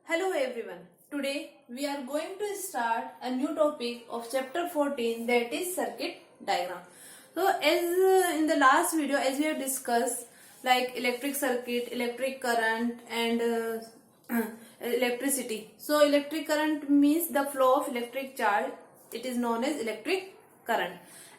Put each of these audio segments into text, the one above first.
Hello everyone. Today we are going to start a new topic of chapter 14, that is circuit diagram. So as in the last video, as we have discussed, like electric circuit, electric current and electricity. So electric current means the flow of electric charge. It is known as electric current.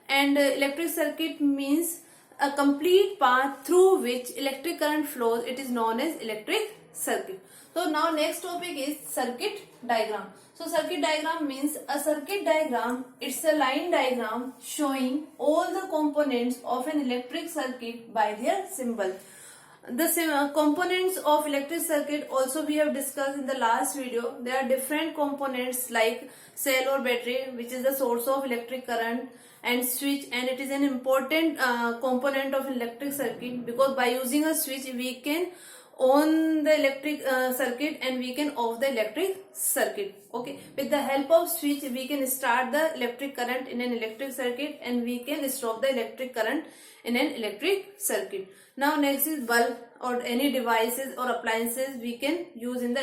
And electric circuit means a complete path through which electric current flows. It is known as electric circuit. So now next topic is circuit diagram. So circuit diagram means a circuit diagram. It's a line diagram showing all the components of an electric circuit by their symbol. The components of electric circuit also we have discussed in the last video. There are different components like cell or battery, which is the source of electric current, and switch, and it is an important component of electric circuit, because by using a switch we can on the electric circuit and we can off the electric circuit. Okay, with the help of switch we can start the electric current in an electric circuit and we can stop the electric current in an electric circuit. Now next is bulb or any devices or appliances we can use in the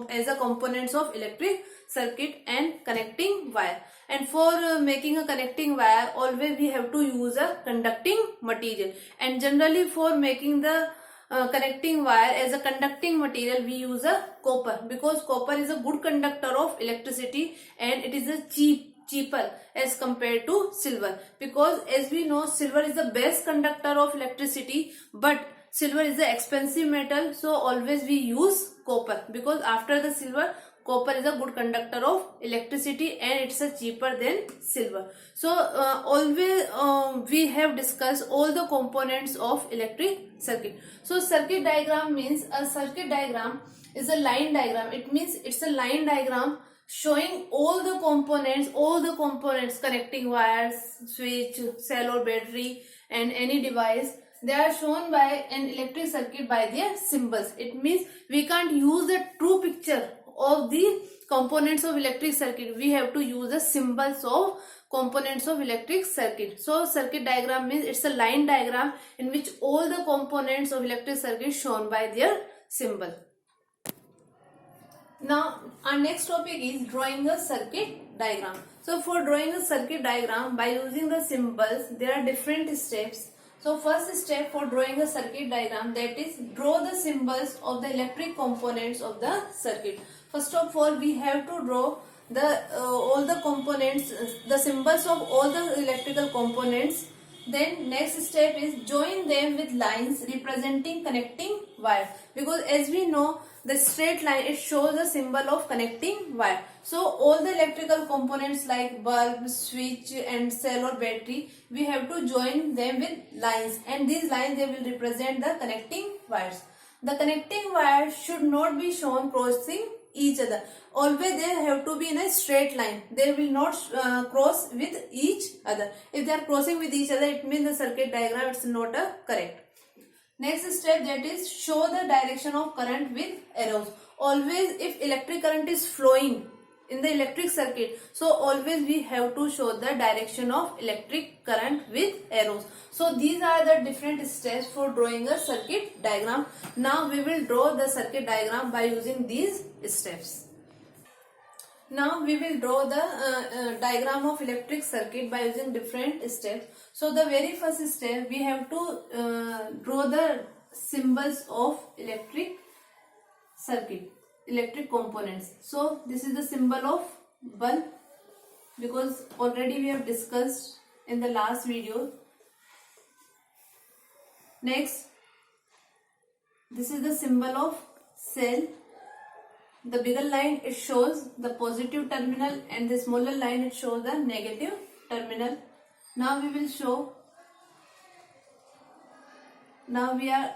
as a components of electric circuit, and connecting wire. And for making a connecting wire, always we have to use a conducting material, and generally for making the connecting wire as a conducting material we use a copper, because copper is a good conductor of electricity and it is a cheaper as compared to silver, because as we know silver is the best conductor of electricity, but silver is the expensive metal, so always we use copper, because after the silver, copper is a good conductor of electricity and it's a cheaper than silver. So always we have discussed all the components of electric circuit. So circuit diagram means a circuit diagram is a line diagram. It means it's a line diagram showing all the components connecting wires, switch, cell or battery and any device. They are shown by an electric circuit by their symbols. It means we can't use a true picture of the components of electric circuit. We have to use the symbols of components of electric circuit. So circuit diagram means it's a line diagram in which all the components of electric circuit shown by their symbol. Now our next topic is drawing a circuit diagram. So for drawing a circuit diagram by using the symbols, there are different steps. So first step for drawing a circuit diagram, that is draw the symbols of the electric components of the circuit. First of all, we have to draw the all the components, the symbols of all the electrical components. Then next step is join them with lines representing connecting wire, because as we know the straight line, it shows the symbol of connecting wire. So all the electrical components like bulb, switch and cell or battery, we have to join them with lines, and these lines they will represent the connecting wires. The connecting wires should not be shown crossing each other. Always they have to be in a straight line. They will not cross with each other. If they are crossing with each other, it means the circuit diagram is not correct. Next step, that is show the direction of current with arrows. Always if electric current is flowing in the electric circuit, so always we have to show the direction of electric current with arrows. So these are the different steps for drawing a circuit diagram. Now we will draw the circuit diagram by using these steps. Now we will draw the diagram of electric circuit by using different steps. So the very first step, we have to draw the symbols of electric circuit, electric components. So this is the symbol of bulb, because already we have discussed in the last video. Next, this is the symbol of cell. The bigger line, it shows the positive terminal, and the smaller line, it shows the negative terminal. Now we will show, now we are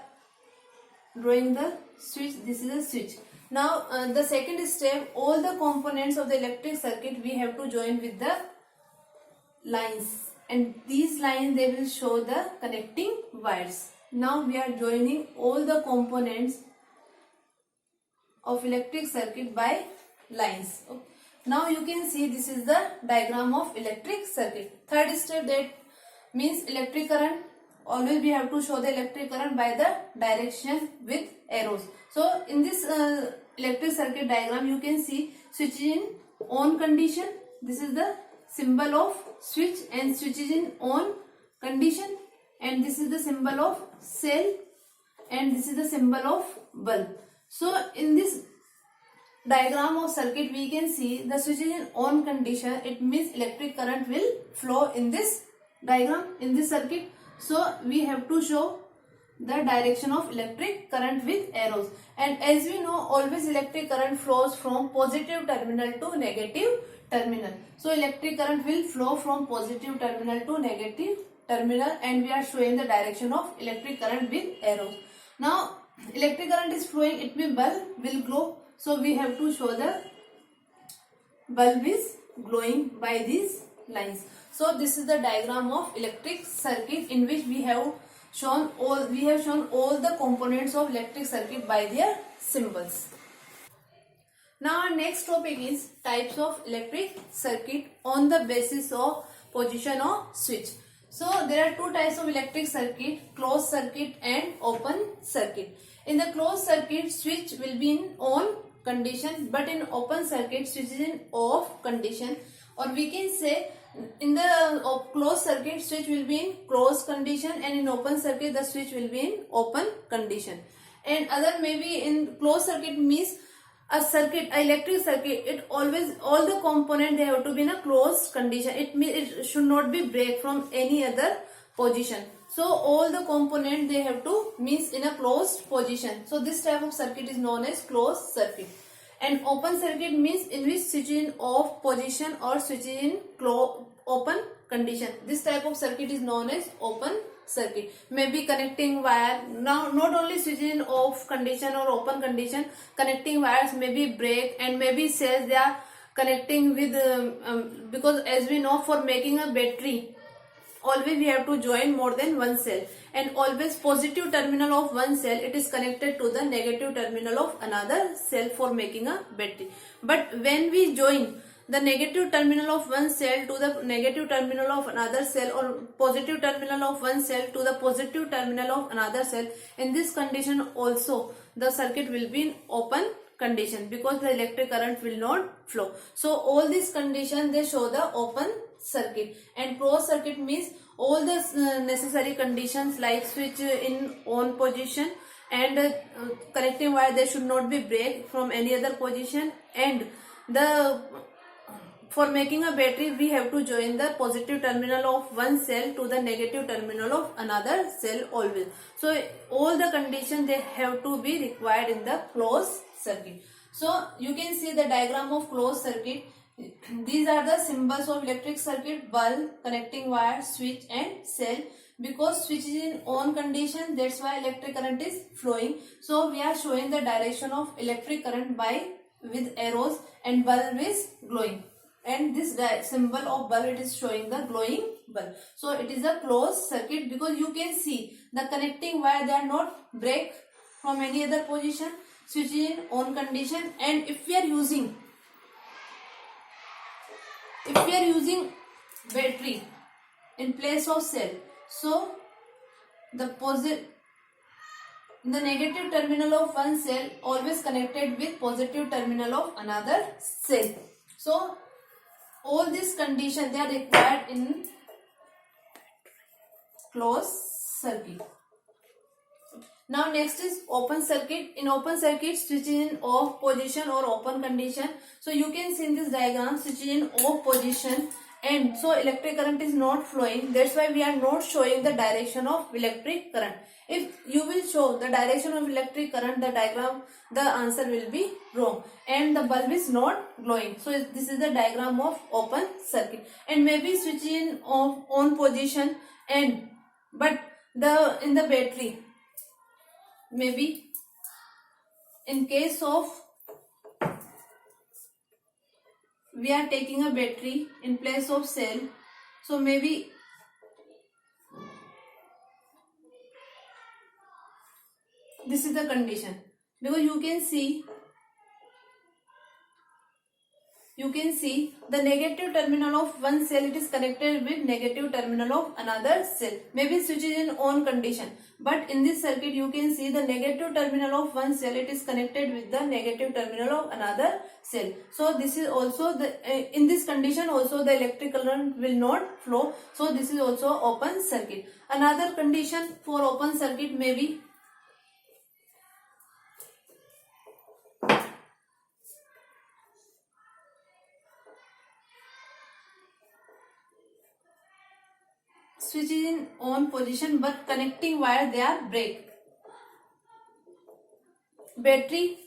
drawing the switch. This is a switch. Now the second step, all the components of the electric circuit we have to join with the lines, and these lines they will show the connecting wires. Now we are joining all the components of electric circuit by lines. Okay. Now you can see this is the diagram of electric circuit. Third step, that means electric current. always we have to show the electric current by the direction with arrows. So in this electric circuit diagram, you can see switch is in on condition. This is the symbol of switch, and switch is in on condition, and this is the symbol of cell, and this is the symbol of bulb. So in this diagram of circuit, we can see the switch is in on condition. It means electric current will flow in this diagram, in this circuit. So we have to show the direction of electric current with arrows. And as we know, always electric current flows from positive terminal to negative terminal. So electric current will flow from positive terminal to negative terminal, and we are showing the direction of electric current with arrows. Now electric current is flowing, it means bulb will glow. So we have to show the bulb is glowing by these lines. So this is the diagram of electric circuit, in which we have shown all the components of electric circuit by their symbols. Now our next topic is types of electric circuit on the basis of position of switch. So there are two types of electric circuit: closed circuit and open circuit. In the closed circuit, switch will be in on condition, but in open circuit, switch is in off condition. Or we can say in the closed circuit, switch will be in closed condition, and in open circuit, the switch will be in open condition. And other maybe in closed circuit means a circuit, electric circuit, it always, all the component, they have to be in a closed condition. It means it should not be break from any other position. So all the component, they have to means in a closed position. So this type of circuit is known as closed circuit. And open circuit means in which switch in off position or switch in open condition. This type of circuit is known as open circuit. Maybe connecting wire. Now not only switch in off condition or open condition, connecting wires may be break, and maybe cells they are connecting with because as we know, for making a battery, always we have to join more than one cell, and always positive terminal of one cell, it is connected to the negative terminal of another cell for making a battery. But when we join the negative terminal of one cell to the negative terminal of another cell, or positive terminal of one cell to the positive terminal of another cell, in this condition also the circuit will be in open condition, because the electric current will not flow. So all these conditions, they show the open circuit. And closed circuit means all the necessary conditions like switch in on position, and connecting wire, they should not be break from any other position, and the for making a battery, we have to join the positive terminal of one cell to the negative terminal of another cell always. So all the conditions, they have to be required in the closed circuit. So you can see the diagram of closed circuit. These are the symbols of electric circuit: bulb, connecting wire, switch and cell. Because switch is in on condition, that's why electric current is flowing. So we are showing the direction of electric current by with arrows, and bulb is glowing. And this symbol of bulb, it is showing the glowing bulb. So it is a closed circuit, because you can see the connecting wire, they are not break from any other position. Switch is in on condition, and if we are using battery in place of cell, so the negative terminal of one cell always connected with positive terminal of another cell. So all these conditions, they are required in closed circuit. Now next is open circuit. In open circuit, switch is in off position or open condition. So you can see in this diagram, switch is in off position, and so electric current is not flowing. That's why we are not showing the direction of electric current. If you will show the direction of electric current, the diagram, the answer will be wrong, and the bulb is not glowing. So this is the diagram of open circuit. And maybe switch in on position, and but in the battery, maybe in case of we are taking a battery in place of cell, so maybe this is the condition, because you can see you can see the negative terminal of one cell, it is connected with negative terminal of another cell. Maybe switch is in on condition, but in this circuit you can see the negative terminal of one cell, it is connected with the negative terminal of another cell. So this is also the in this condition also the electric current will not flow. So this is also open circuit. Another condition for open circuit may be switch is in on position but connecting wire they are break. Battery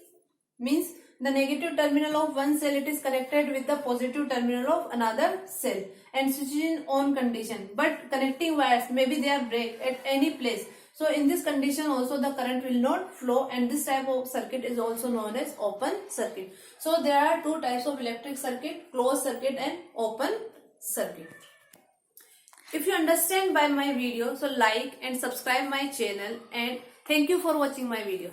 means the negative terminal of one cell, it is connected with the positive terminal of another cell, and switch is in on condition but connecting wires maybe they are break at any place. So in this condition also the current will not flow, and this type of circuit is also known as open circuit. So there are two types of electric circuit, closed circuit and open circuit. If you understand by my video, so like and subscribe my channel, and thank you for watching my video.